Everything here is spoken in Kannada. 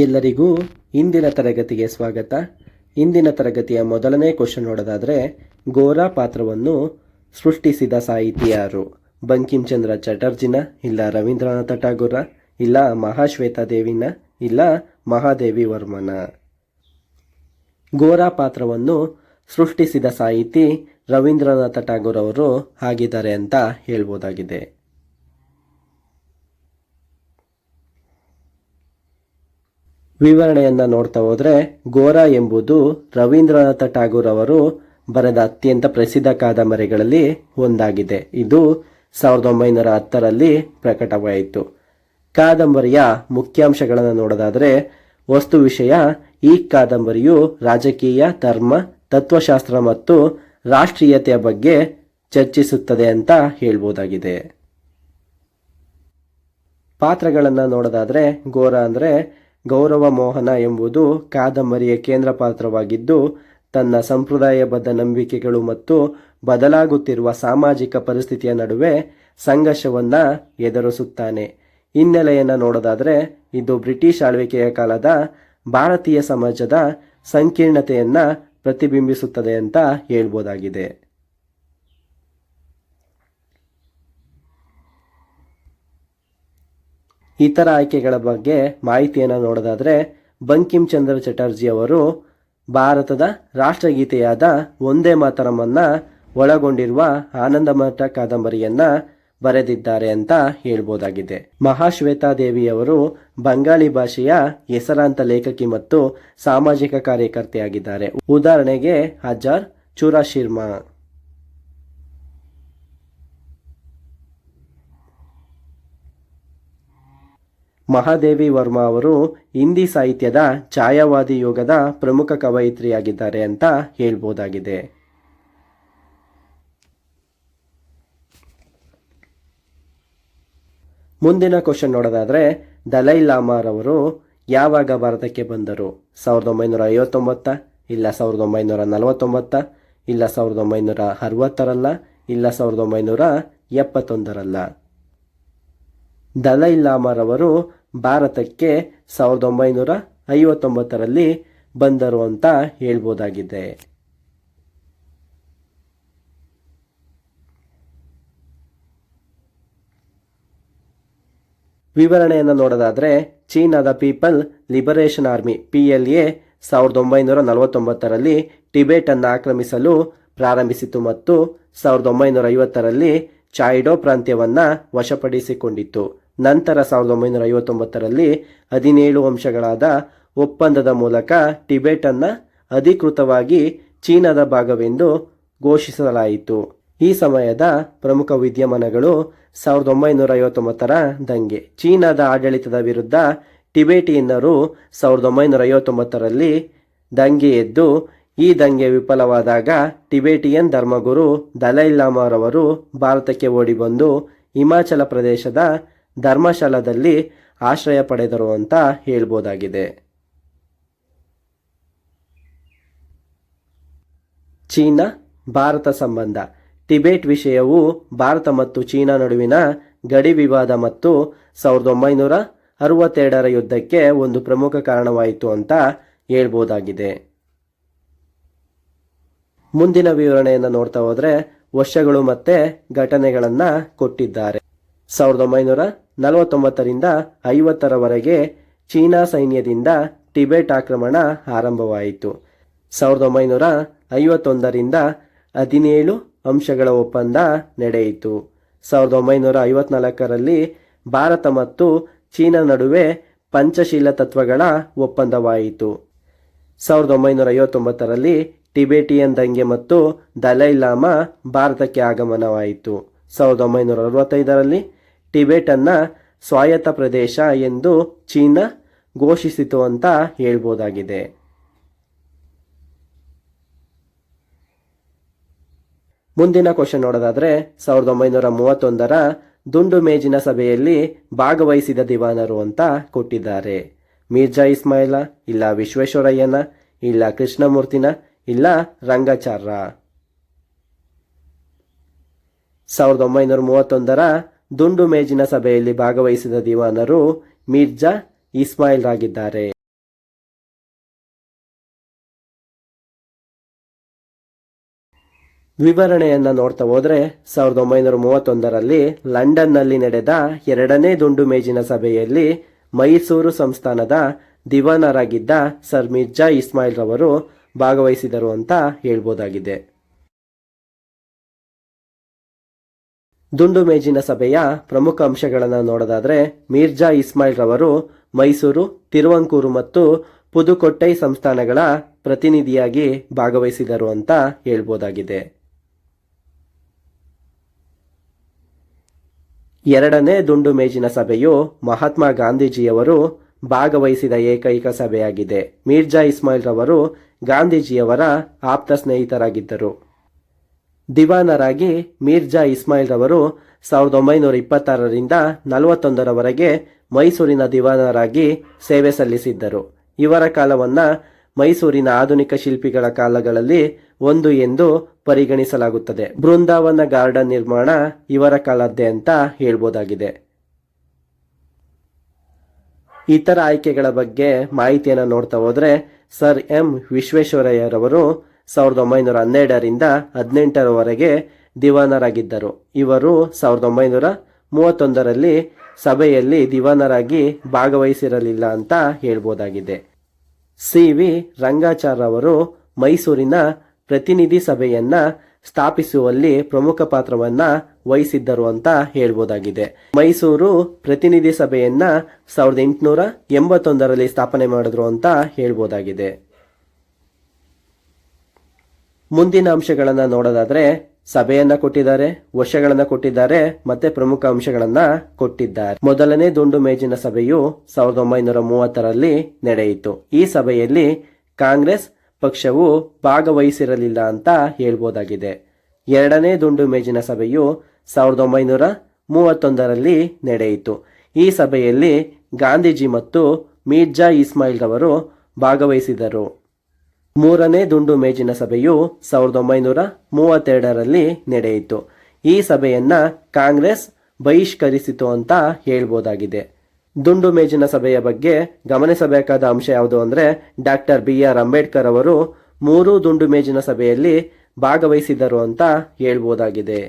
ಎಲ್ಲರಿಗೂ ಇಂದಿನ ತರಗತಿಗೆ ಸ್ವಾಗತ. ಇಂದಿನ ತರಗತಿಯ ಮೊದಲನೇ ಕ್ವಶನ್ ನೋಡೋದಾದರೆ, ಗೋರಾ ಪಾತ್ರವನ್ನು ಸೃಷ್ಟಿಸಿದ ಸಾಹಿತಿ ಯಾರು? ಬಂಕಿಂಚಂದ್ರ ಚಟರ್ಜಿನ, ಇಲ್ಲ ರವೀಂದ್ರನಾಥ ಠಾಗೂರ, ಇಲ್ಲ ಮಹಾಶ್ವೇತಾ ದೇವಿನ, ಇಲ್ಲ ಮಹಾದೇವಿ ವರ್ಮನ? ಗೋರಾ ಪಾತ್ರವನ್ನು ಸೃಷ್ಟಿಸಿದ ಸಾಹಿತಿ ರವೀಂದ್ರನಾಥ ಠಾಗೂರ್ ಅವರು ಆಗಿದ್ದಾರೆ ಅಂತ ಹೇಳ್ಬೋದಾಗಿದೆ. ವಿವರಣೆಯನ್ನು ನೋಡ್ತಾ ಹೋದರೆ, ಗೋರಾ ಎಂಬುದು ರವೀಂದ್ರನಾಥ ಠಾಗೂರ್ ಅವರು ಬರೆದ ಅತ್ಯಂತ ಪ್ರಸಿದ್ಧ ಕಾದಂಬರಿಗಳಲ್ಲಿ ಒಂದಾಗಿದೆ. ಇದು 1910ರಲ್ಲಿ ಪ್ರಕಟವಾಯಿತು. ಕಾದಂಬರಿಯ ಮುಖ್ಯಾಂಶಗಳನ್ನು ನೋಡೋದಾದರೆ, ವಸ್ತು ವಿಷಯ: ಈ ಕಾದಂಬರಿಯು ರಾಜಕೀಯ, ಧರ್ಮ, ತತ್ವಶಾಸ್ತ್ರ ಮತ್ತು ರಾಷ್ಟ್ರೀಯತೆಯ ಬಗ್ಗೆ ಚರ್ಚಿಸುತ್ತದೆ ಅಂತ ಹೇಳ್ಬೋದಾಗಿದೆ. ಪಾತ್ರಗಳನ್ನು ನೋಡೋದಾದರೆ, ಗೋರಾ ಅಂದರೆ ಗೌರವ ಮೋಹನ ಎಂಬುದು ಕಾದಂಬರಿಯ ಕೇಂದ್ರ ಪಾತ್ರವಾಗಿದ್ದು, ತನ್ನ ಸಂಪ್ರದಾಯಬದ್ಧ ನಂಬಿಕೆಗಳು ಮತ್ತು ಬದಲಾಗುತ್ತಿರುವ ಸಾಮಾಜಿಕ ಪರಿಸ್ಥಿತಿಯ ನಡುವೆ ಸಂಘರ್ಷವನ್ನು ಎದುರಿಸುತ್ತಾನೆ. ಹಿನ್ನೆಲೆಯನ್ನು ನೋಡೋದಾದರೆ, ಇದು ಬ್ರಿಟಿಷ್ ಆಳ್ವಿಕೆಯ ಕಾಲದ ಭಾರತೀಯ ಸಮಾಜದ ಸಂಕೀರ್ಣತೆಯನ್ನು ಪ್ರತಿಬಿಂಬಿಸುತ್ತದೆ ಅಂತ ಹೇಳ್ಬೋದಾಗಿದೆ. ಇತರ ಆಯ್ಕೆಗಳ ಬಗ್ಗೆ ಮಾಹಿತಿಯನ್ನು ನೋಡೋದಾದರೆ, ಬಂಕಿಂಚಂದ್ರ ಚಟರ್ಜಿ ಅವರು ಭಾರತದ ರಾಷ್ಟ್ರಗೀತೆಯಾದ ವಂದೇ ಮಾತರಮನ್ನು ಒಳಗೊಂಡಿರುವ ಆನಂದಮಠ ಕಾದಂಬರಿಯನ್ನು ಬರೆದಿದ್ದಾರೆ ಅಂತ ಹೇಳ್ಬೋದಾಗಿದೆ. ಮಹಾಶ್ವೇತಾ ದೇವಿಯವರು ಬಂಗಾಳಿ ಭಾಷೆಯ ಹೆಸರಾಂತ ಲೇಖಕಿ ಮತ್ತು ಸಾಮಾಜಿಕ ಕಾರ್ಯಕರ್ತೆಯಾಗಿದ್ದಾರೆ. ಉದಾಹರಣೆಗೆ ಹಜಾರ್ ಚೂರಾಶಿರ್ಮಾ. ಮಹಾದೇವಿ ವರ್ಮಾ ಅವರು ಹಿಂದಿ ಸಾಹಿತ್ಯದ ಛಾಯಾವಾದಿ ಯುಗದ ಪ್ರಮುಖ ಕವಯಿತ್ರಿಯಾಗಿದ್ದಾರೆ ಅಂತ ಹೇಳ್ಬೋದಾಗಿದೆ. ಮುಂದಿನ ಕ್ವಶನ್ ನೋಡೋದಾದರೆ, ದಲೈ ಲಾಮಾರವರು ಯಾವಾಗ ಭಾರತಕ್ಕೆ ಬಂದರು? 1959, ಇಲ್ಲ 1949, ಇಲ್ಲ 1960ರಲ್ಲ, ಇಲ್ಲ 1971ರಲ್ಲ? ದಲೈ ಲಾಮಾರವರು ಭಾರತಕ್ಕೆ 1959ರಲ್ಲಿ ಬಂದರು ಅಂತ ಹೇಳ್ಬೋದಾಗಿದೆ. ವಿವರಣೆಯನ್ನು ನೋಡೋದಾದರೆ, ಚೀನಾದ ಪೀಪಲ್ ಲಿಬರೇಷನ್ ಆರ್ಮಿ PLA 1949ರಲ್ಲಿ ಟಿಬೆಟನ್ನು ಆಕ್ರಮಿಸಲು ಪ್ರಾರಂಭಿಸಿತು ಮತ್ತು 1950ರಲ್ಲಿ ಚಾಯ್ಡೋ ಪ್ರಾಂತ್ಯವನ್ನು ವಶಪಡಿಸಿಕೊಂಡಿತು. ನಂತರ 1959ರಲ್ಲಿ 17 ಅಂಶಗಳಾದ ಒಪ್ಪಂದದ ಮೂಲಕ ಟಿಬೆಟನ್ನು ಅಧಿಕೃತವಾಗಿ ಚೀನಾದ ಭಾಗವೆಂದು ಘೋಷಿಸಲಾಯಿತು. ಈ ಸಮಯದ ಪ್ರಮುಖ ವಿದ್ಯಮಾನಗಳು: 1959ರ ದಂಗೆ. ಚೀನಾದ ಆಡಳಿತದ ವಿರುದ್ಧ ಟಿಬೆಟಿಯನ್ನರು 1959ರಲ್ಲಿ ದಂಗೆ ಎದ್ದು, ಈ ದಂಗೆ ವಿಫಲವಾದಾಗ ಟಿಬೆಟಿಯನ್ ಧರ್ಮಗುರು ದಲೈ ಲಾಮಾರವರು ಭಾರತಕ್ಕೆ ಓಡಿಬಂದು ಹಿಮಾಚಲ ಪ್ರದೇಶದ ಧರ್ಮಶಾಲಾದಲ್ಲಿ ಆಶ್ರಯ ಪಡೆದರು ಅಂತ ಹೇಳ್ಬೋದಾಗಿದೆ. ಚೀನಾ ಭಾರತ ಸಂಬಂಧ. ಟಿಬೆಟ್ ವಿಷಯವು ಭಾರತ ಮತ್ತು ಚೀನಾ ನಡುವಿನ ಗಡಿ ವಿವಾದ ಮತ್ತು 1962ರ ಯುದ್ಧಕ್ಕೆ ಒಂದು ಪ್ರಮುಖ ಕಾರಣವಾಯಿತು ಅಂತ ಹೇಳ್ಬೋದಾಗಿದೆ. ಮುಂದಿನ ವಿವರಣೆಯನ್ನು ನೋಡ್ತಾ ಹೋದರೆ, ವರ್ಷಗಳು ಮತ್ತು ಘಟನೆಗಳನ್ನು ಕೊಟ್ಟಿದ್ದಾರೆ. 1949ರಿಂದ 50ರವರೆಗೆ ಚೀನಾ ಸೈನ್ಯದಿಂದ ಟಿಬೆಟ್ ಆಕ್ರಮಣ ಆರಂಭವಾಯಿತು. 1951ರಿಂದ 17 ಅಂಶಗಳ ಒಪ್ಪಂದ ನಡೆಯಿತು. 1954ರಲ್ಲಿ ಭಾರತ ಮತ್ತು ಚೀನಾ ನಡುವೆ ಪಂಚಶೀಲ ತತ್ವಗಳ ಒಪ್ಪಂದವಾಯಿತು. 1959ರಲ್ಲಿ ಟಿಬೆಟಿಯನ್ ದಂಗೆ ಮತ್ತು ದಲೈ ಲಾಮಾ ಭಾರತಕ್ಕೆ ಆಗಮನವಾಯಿತು. 1965ರಲ್ಲಿ ಟಿಬೆಟನ್ನು ಸ್ವಾಯತ್ತ ಪ್ರದೇಶ ಎಂದು ಚೀನಾ ಘೋಷಿಸಿತು ಅಂತ ಹೇಳ್ಬೋದಾಗಿದೆ. ಮುಂದಿನ ಕ್ವಶನ್ ನೋಡೋದಾದರೆ, 1931ರ ದುಂಡು ಮೇಜಿನ ಸಭೆಯಲ್ಲಿ ಭಾಗವಹಿಸಿದ ದಿವಾನರು ಅಂತ ಕೊಟ್ಟಿದ್ದಾರೆ. ಮಿರ್ಜಾ ಇಸ್ಮಾಯಿಲ, ಇಲ್ಲ ವಿಶ್ವೇಶ್ವರಯ್ಯನ, ಇಲ್ಲ ಕೃಷ್ಣಮೂರ್ತಿನ, ಇಲ್ಲ ರಂಗಾಚಾರ್ಯ? 1931ರ ದುಂಡು ಮೇಜಿನ ಸಭೆಯಲ್ಲಿ ಭಾಗವಹಿಸಿದ ದಿವಾನರು ಮಿರ್ಜಾ ಇಸ್ಮಾಯಿಲ್ ರಾಗಿದ್ದಾರೆ. ವಿವರಣೆಯನ್ನ ನೋಡ್ತಾ ಹೋದ್ರೆ 1931ರಲ್ಲಿ ಲಂಡನ್ನಲ್ಲಿ ನಡೆದ ಎರಡನೇ ದುಂಡು ಮೇಜಿನ ಸಭೆಯಲ್ಲಿ ಮೈಸೂರು ಸಂಸ್ಥಾನದ ದಿವಾನರಾಗಿದ್ದ ಸರ್ ಮಿರ್ಜಾ ಇಸ್ಮಾಯಿಲ್ ರವರು ಭಾಗವಹಿಸಿದರು ಅಂತ ಹೇಳ್ಬೋದಾಗಿದೆ. ದುಂಡು ಮೇಜಿನ ಸಭೆಯ ಪ್ರಮುಖ ಅಂಶಗಳನ್ನು ನೋಡೋದಾದ್ರೆ ಮಿರ್ಜಾ ಇಸ್ಮಾಯಿಲ್ ರವರು ಮೈಸೂರು, ತಿರುವಂಕೂರು ಮತ್ತು ಪುದುಕೊಟ್ಟೈ ಸಂಸ್ಥಾನಗಳ ಪ್ರತಿನಿಧಿಯಾಗಿ ಭಾಗವಹಿಸಿದರು ಅಂತ ಹೇಳ್ಬೋದಾಗಿದೆ. ಎರಡನೇ ದುಂಡು ಮೇಜಿನ ಸಭೆಯು ಮಹಾತ್ಮ ಗಾಂಧೀಜಿಯವರು ಭಾಗವಹಿಸಿದ ಏಕೈಕ ಸಭೆಯಾಗಿದೆ. ಮಿರ್ಜಾ ಇಸ್ಮಾಯಿಲ್ ರವರು ಗಾಂಧೀಜಿಯವರ ಆಪ್ತ ಸ್ನೇಹಿತರಾಗಿದ್ದರು. ದಿವಾನರಾಗಿ ಮಿರ್ಜಾ ಇಸ್ಮಾಯಿಲ್ ರವರು 1926ರಿಂದ 41ರವರೆಗೆ ಮೈಸೂರಿನ ದಿವಾನರಾಗಿ ಸೇವೆ ಸಲ್ಲಿಸಿದ್ದರು. ಇವರ ಕಾಲವನ್ನ ಮೈಸೂರಿನ ಆಧುನಿಕ ಶಿಲ್ಪಿಗಳ ಕಾಲಗಳಲ್ಲಿ ಒಂದು ಎಂದು ಪರಿಗಣಿಸಲಾಗುತ್ತದೆ. ಬೃಂದಾವನ ಗಾರ್ಡನ್ ನಿರ್ಮಾಣ ಇವರ ಕಾಲದ್ದೇ ಅಂತ ಹೇಳ್ಬೋದಾಗಿದೆ. ಇತರ ಆಯ್ಕೆಗಳ ಬಗ್ಗೆ ಮಾಹಿತಿಯನ್ನು ನೋಡ್ತಾ ಹೋದ್ರೆ ಸರ್ ಎಂ ವಿಶ್ವೇಶ್ವರಯ್ಯರವರು 1912ರಿಂದ 18ರವರೆಗೆ ದಿವಾನರಾಗಿದ್ದರು. ಇವರು 1931ರಲ್ಲಿ ಸಭೆಯಲ್ಲಿ ದಿವಾನರಾಗಿ ಭಾಗವಹಿಸಿರಲಿಲ್ಲ ಅಂತ ಹೇಳ್ಬೋದಾಗಿದೆ. ಸಿ.ವಿ. ರಂಗಾಚಾರ್ ಅವರು ಮೈಸೂರಿನ ಪ್ರತಿನಿಧಿ ಸಭೆಯನ್ನ ಸ್ಥಾಪಿಸುವಲ್ಲಿ ಪ್ರಮುಖ ಪಾತ್ರವನ್ನ ವಹಿಸಿದ್ದರು ಅಂತ ಹೇಳ್ಬೋದಾಗಿದೆ. ಮೈಸೂರು ಪ್ರತಿನಿಧಿ ಸಭೆಯನ್ನ 1881ರಲ್ಲಿ ಸ್ಥಾಪನೆ ಮಾಡಿದ್ರು ಅಂತ ಹೇಳ್ಬೋದಾಗಿದೆ. ಮುಂದಿನ ಅಂಶಗಳನ್ನ ನೋಡೋದಾದ್ರೆ ಸಭೆಯನ್ನ ಕೊಟ್ಟಿದ್ದಾರೆ, ವರ್ಷಗಳನ್ನ ಕೊಟ್ಟಿದ್ದಾರೆ, ಮತ್ತೆ ಪ್ರಮುಖ ಅಂಶಗಳನ್ನ ಕೊಟ್ಟಿದ್ದಾರೆ. ಮೊದಲನೇ ದುಂಡು ಮೇಜಿನ ಸಭೆಯು 1930ರಲ್ಲಿ ನಡೆಯಿತು. ಈ ಸಭೆಯಲ್ಲಿ ಕಾಂಗ್ರೆಸ್ ಪಕ್ಷವು ಭಾಗವಹಿಸಿರಲಿಲ್ಲ ಅಂತ ಹೇಳ್ಬೋದಾಗಿದೆ. ಎರಡನೇ ದುಂಡು ಮೇಜಿನ ಸಭೆಯು 1931ರಲ್ಲಿ ನಡೆಯಿತು. ಈ ಸಭೆಯಲ್ಲಿ ಗಾಂಧೀಜಿ ಮತ್ತು ಮಿರ್ಜಾ ಇಸ್ಮಾಯಿಲ್ ರವರು ಭಾಗವಹಿಸಿದರು. ಮೂರನೇ ದುಂಡು ಮೇಜಿನ ಸಭೆಯು 1932ರಲ್ಲಿ ನಡೆಯಿತು. ಈ ಸಭೆಯನ್ನ ಕಾಂಗ್ರೆಸ್ ಬಹಿಷ್ಕರಿಸಿತು ಅಂತ ಹೇಳ್ಬೋದಾಗಿದೆ. ದುಂಡು ಮೇಜಿನ ಸಭೆಯ ಬಗ್ಗೆ ಗಮನಿಸಬೇಕಾದ ಅಂಶ ಯಾವುದು ಅಂದ್ರೆ ಡಾಕ್ಟರ್ BR ಅಂಬೇಡ್ಕರ್ ಅವರು 3 ದುಂಡು ಮೇಜಿನ ಸಭೆಯಲ್ಲಿ ಭಾಗವಹಿಸಿದರು ಅಂತ ಹೇಳ್ಬೋದಾಗಿದೆ.